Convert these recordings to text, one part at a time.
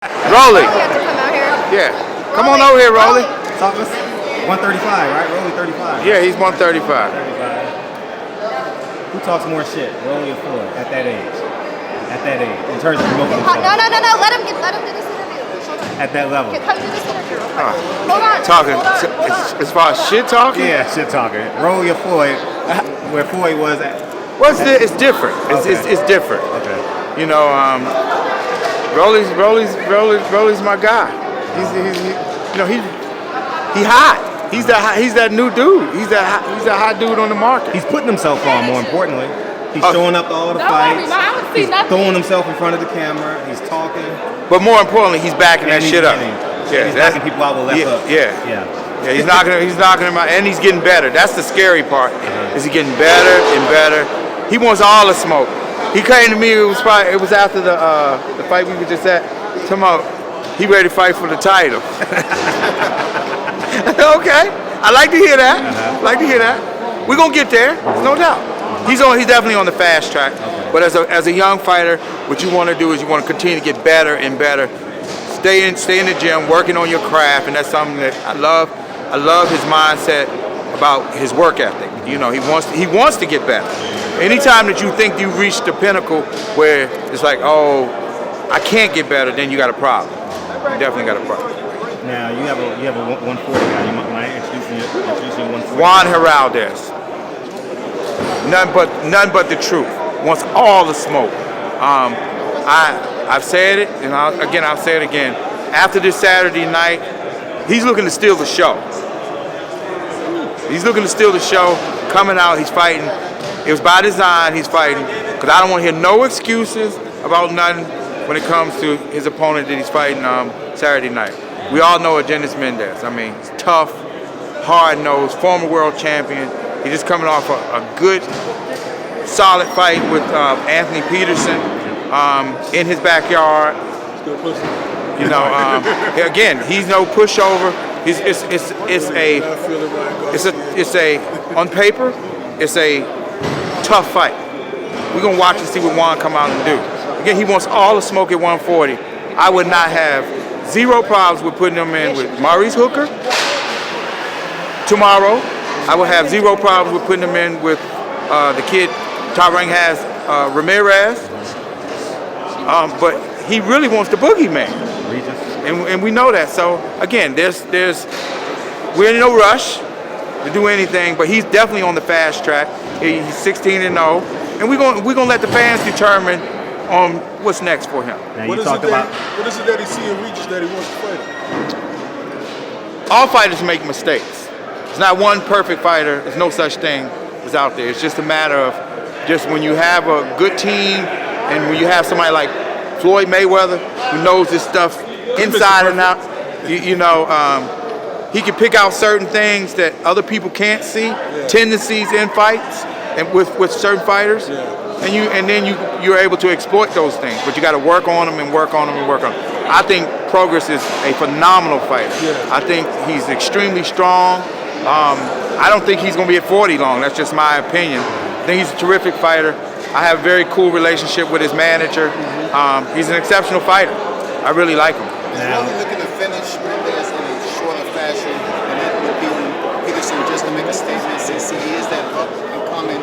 Rolly. You have to come out here. Yeah. Come on over here, Rolly. Toughness? 135, right? Rolly 35. Yeah, he's 135. 35. Who talks more shit, Rolly or Floyd, at that age? At that age, in terms of promoting himself. No. Let him do this interview. At that level. Okay, come do this interview. Hold on. Talking. Hold on. As far as shit talking? Yeah, shit talking. Rolly or Floyd, where Floyd was at. Well, it's different. It's different. Okay. You know, Rolly's my guy. He hot. He's that new dude. He's that hot dude on the market. He's putting himself on, more importantly. He's showing up to all the fights. He's throwing himself in front of the camera. He's talking. But more importantly, he's backing that shit up. Yeah, he's knocking people out with left hooks. Yeah, he's knocking him out, and he's getting better. That's the scary part. Is he getting better and better? He wants all the smoke. He came to me. It was after the fight we were just at. Talking about he ready to fight for the title. Okay, I like to hear that. Like to hear that. We're gonna get there, no doubt. He's definitely on the fast track. But as a young fighter, what you want to do is you want to continue to get better and better. Stay in the gym, working on your craft, and that's something that I love. I love his mindset about his work ethic. You know, he wants to get better. Anytime that you think you've reached the pinnacle where it's like, oh, I can't get better, then you got a problem. You definitely got a problem. Now you have a 140 guy. You mind introducing you 140? Juan Heraldez. None but the truth. Wants all the smoke. I've said it, and I'll say it again. After this Saturday night, he's looking to steal the show. He's looking to steal the show. Coming out, he's fighting. It was by design. He's fighting because I don't want to hear no excuses about nothing when it comes to his opponent that he's fighting Saturday night. We all know Agendas Mendez. I mean, he's tough, hard-nosed, former world champion. He's just coming off a good, solid fight with Anthony Peterson in his backyard. You know, again, he's no pushover. On paper, it's a tough fight. We're gonna watch and see what Juan come out and do. Again, he wants all the smoke at 140. I would not have zero problems with putting him in with Maurice Hooker tomorrow. I would have zero problems with putting him in with the kid Top Rank has Ramirez. But he really wants the boogeyman, and we know that. So again, we're in no rush to do anything, but he's definitely on the fast track. He's 16-0, and we're gonna let the fans determine on what's next for him. Now what is it that he see and reaches that he wants to fight? All fighters make mistakes. There's not one perfect fighter. There's no such thing as out there. It's just a matter of just when you have a good team and when you have somebody like Floyd Mayweather who knows this stuff inside and out. He can pick out certain things that other people can't see, tendencies in fights and with certain fighters. And then you're able to exploit those things, but you got to work on them and work on them and work on them. I think Progress is a phenomenal fighter. I think he's extremely strong. I don't think he's going to be at 40 long. That's just my opinion. I think he's a terrific fighter. I have a very cool relationship with his manager. He's an exceptional fighter. I really like him. Is Rolly looking to finish Mendez in a shorter fashion and that would be Peterson just to make a statement since he is that up-and-coming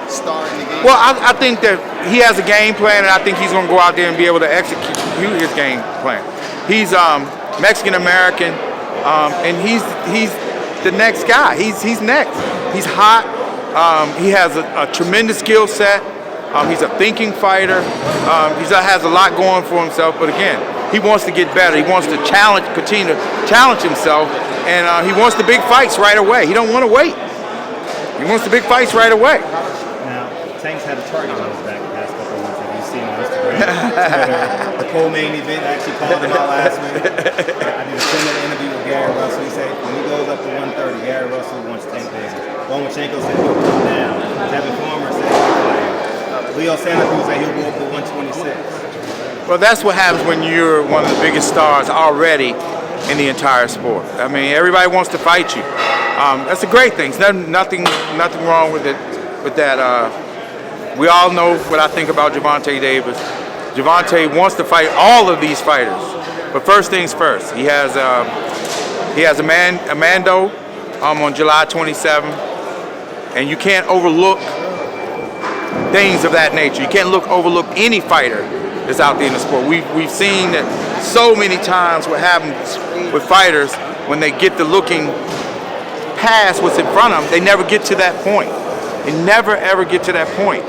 star in the game? Well, I think that he has a game plan, and I think he's going to go out there and be able to execute his game plan. He's Mexican-American, and he's the next guy. He's next. He's hot. He has a tremendous skill set. He's a thinking fighter. He has a lot going for himself, but again, he wants to get better. He wants to continue to challenge himself, and he wants the big fights right away. He don't want to wait. He wants the big fights right away. Now, Tank's had a target on his back the past couple of weeks. Have you seen on Instagram, Twitter? The co-main event, I actually called him out last week. I did a 10-minute interview with Gary Russell. He said when he goes up to 130, Gary Russell wants Tank Davis. Lomachenko said he'll come down. Devin Farmer said he'll fight. Leo Santa Cruz said he'll go up to 126. Well, that's what happens when you're one of the biggest stars already in the entire sport. I mean, everybody wants to fight you. That's a great thing. There's nothing wrong with it. With that, we all know what I think about Gervonta Davis. Gervonta wants to fight all of these fighters. But first things first, he has Amando on July 27th, and you can't overlook things of that nature. You can't overlook any fighter that's out there in the sport. We've seen that so many times what happens with fighters when they get to looking past what's in front of them, they never get to that point. They never ever get to that point.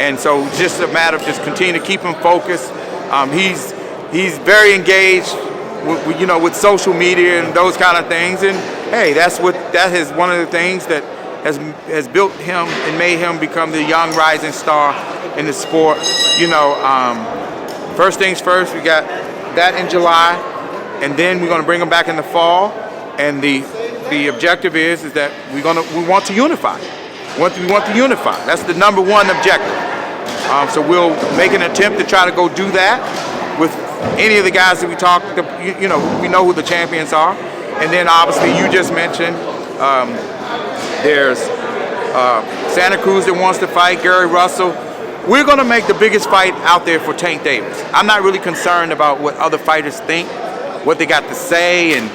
And so it's just a matter of just continue to keep him focused. He's very engaged with social media and those kind of things. And hey, that is one of the things that has built him and made him become the young rising star in the sport. First things first, we got that in July, and then we're going to bring him back in the fall. And the objective is that we want to unify. We want to unify. That's the number one objective. So we'll make an attempt to try to go do that with any of the guys that we talk. We know who the champions are, and then obviously you just mentioned there's Santa Cruz that wants to fight Gary Russell. We're going to make the biggest fight out there for Tank Davis. I'm not really concerned about what other fighters think, what they got to say, and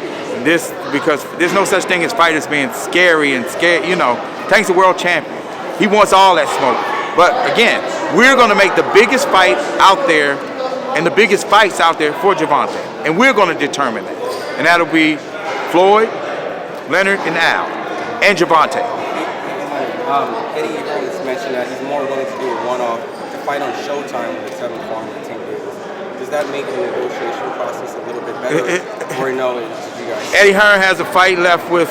this, because there's no such thing as fighters being scary and scared. Tank's a world champion. He wants all that smoke. But again, we're going to make the biggest fight out there and the biggest fights out there for Gervonta. And we're going to determine that. And that'll be Floyd, Leonard, and Al, and Gervonta. Eddie has mentioned that he's more willing to do a one-off to fight on Showtime with the 7th Farm and Tank Davis. Does that make the negotiation process a little bit better? Or no, it's you guys? Eddie Hearn has a fight left with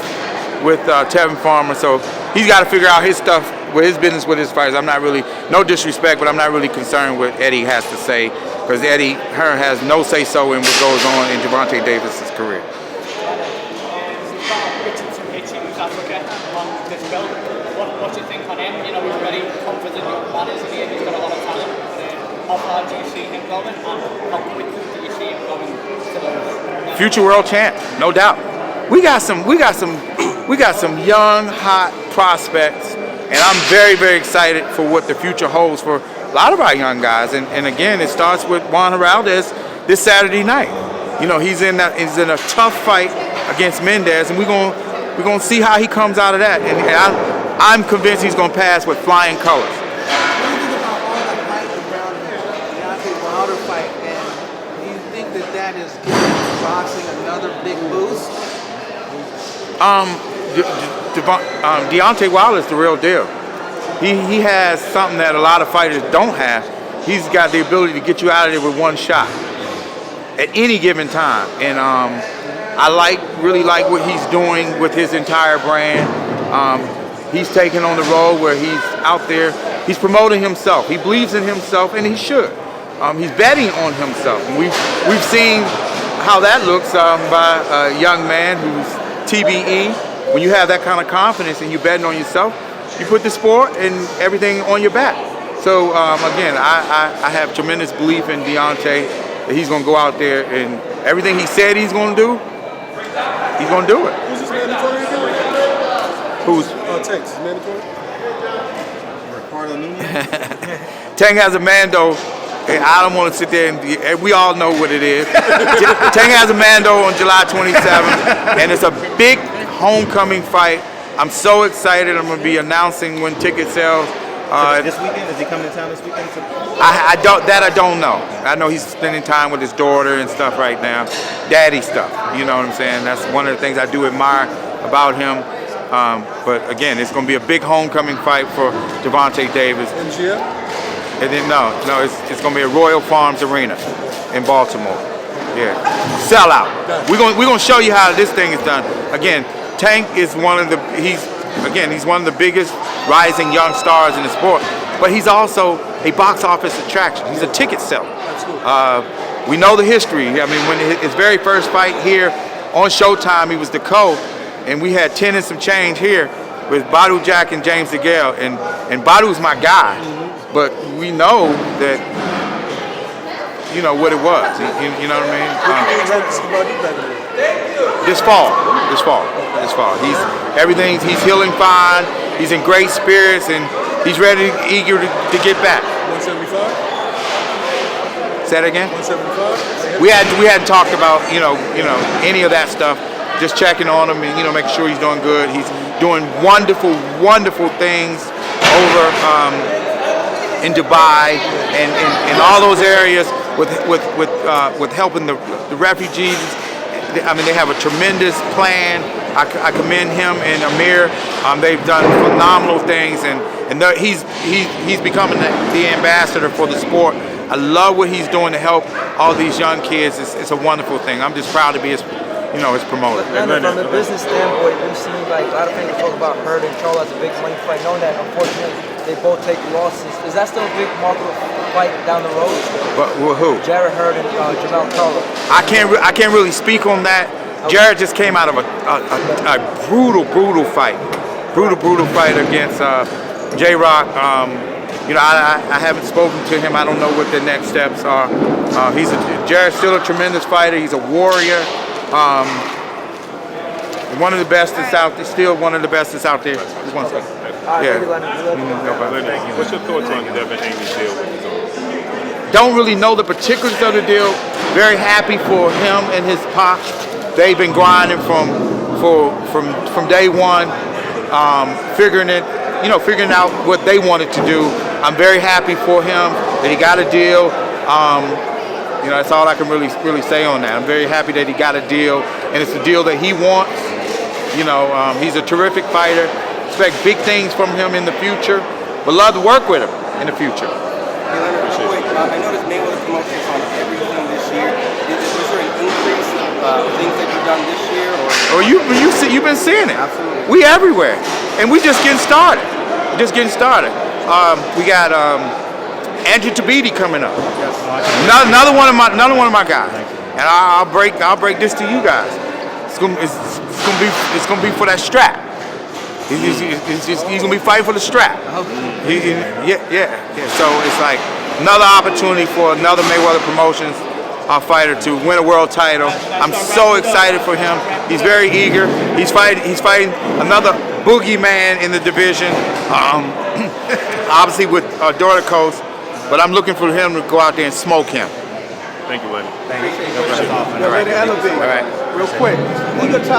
Tevin Farmer, so he's got to figure out his stuff with his business with his fighters. I'm not really, no disrespect, but I'm not really concerned what Eddie has to say, because Eddie Hearn has no say-so in what goes on in Gervonta Davis's career. What do you think on him? He's very confident young man, isn't he? He's got a lot of talent. How far do you see him going, and how quickly do you see him going to the Future world champ, no doubt. We got some young, hot prospects, and I'm very, very excited for what the future holds for a lot of our young guys. And again, it starts with Juan Heraldez this Saturday night. He's in a tough fight against Mendez, and we're gonna see how he comes out of that. And I'm convinced he's gonna pass with flying colors. What do you think about all that hype around the Deontay Wilder fight, and do you think that is giving boxing another big boost? Deontay Wilder is the real deal. He has something that a lot of fighters don't have. He's got the ability to get you out of there with one shot at any given time. And I really like what he's doing with his entire brand. He's taking on the role where he's out there. He's promoting himself. He believes in himself, and he should. He's betting on himself. And we've seen how that looks by a young man who's TBE. When you have that kind of confidence and you're betting on yourself, you put the sport and everything on your back. So again, I have tremendous belief in Deontay that he's going to go out there and everything he said he's going to do, he's going to do it. Who's this mandatory again? Who's? Tank's is mandatory. Ricardo Nunez. Tank has a Mando, and I don't want to sit there and we all know what it is. Tank has a Mando on July 27th, and it's a big homecoming fight. I'm so excited. I'm going to be announcing when ticket sales. This weekend? Is he coming to town this weekend? I don't know. I know he's spending time with his daughter and stuff right now. Daddy stuff. You know what I'm saying? That's one of the things I do admire about him. But again, it's going to be a big homecoming fight for Gervonta Davis. MGM? And then it's going to be at Royal Farms Arena in Baltimore. Yeah, sell out. We're going to show you how this thing is done. Again, Tank is one of the biggest rising young stars in the sport. But he's also a box office attraction. He's a ticket seller. We know the history. I mean, when his very first fight here on Showtime, he was the co. And we had 10 and some change here with Badu Jack and James DeGale. And Badu's my guy, but we know that, what it was. You know what I mean? This fall. He's healing fine. He's in great spirits, and he's eager to get back. 175? Say that again. 175. We hadn't talked about any of that stuff. Just checking on him and making sure he's doing good. He's doing wonderful things over in Dubai and all those areas with helping the refugees. I mean, they have a tremendous plan. I commend him and Amir. They've done phenomenal things, and he's becoming the ambassador for the sport. I love what he's doing to help all these young kids. It's a wonderful thing. I'm just proud to be his promoter. Leonard, from a business standpoint, we've seen like a lot of people talk about Hurd and Charlo as a big money fight, knowing that unfortunately they both take losses. Is that still a big market fight down the road? But who? Jared Hurd and Jamal Charlo. I can't really speak on that. Okay. Jared just came out of a brutal fight, brutal fight against J-Rock. I haven't spoken to him. I don't know what the next steps are. Jared's still a tremendous fighter. He's a warrior. One of the best that's out there. Still one of the best that's out there. Just one second. Yeah. What's your thoughts on the Devin Haney deal with his own? Don't really know the particulars of the deal. Very happy for him and his pop. They've been grinding from day one, figuring out what they wanted to do. I'm very happy for him that he got a deal. That's all I can really say on that. I'm very happy that he got a deal, and it's the deal that he wants. He's a terrific fighter. Expect big things from him in the future, but love to work with him in the future. I noticed Mayweather promotions on everything this year. Was there an increase of things that you've done this year? Or you've been seeing it. Absolutely. We everywhere, and we just getting started. We got Andrew Tabiti coming up. Yes. Another one of my guys, and I'll break this to you guys. It's gonna be for that strap. He's gonna be fighting for the strap. Yeah. So it's like another opportunity for another Mayweather Promotions fighter to win a world title. I'm so excited for him. He's very eager. He's fighting another boogeyman in the division. Obviously with Dorticos, but I'm looking for him to go out there and smoke him. Thank you, Lenny. Thank you. Leonard Ellerbe, All right. real quick.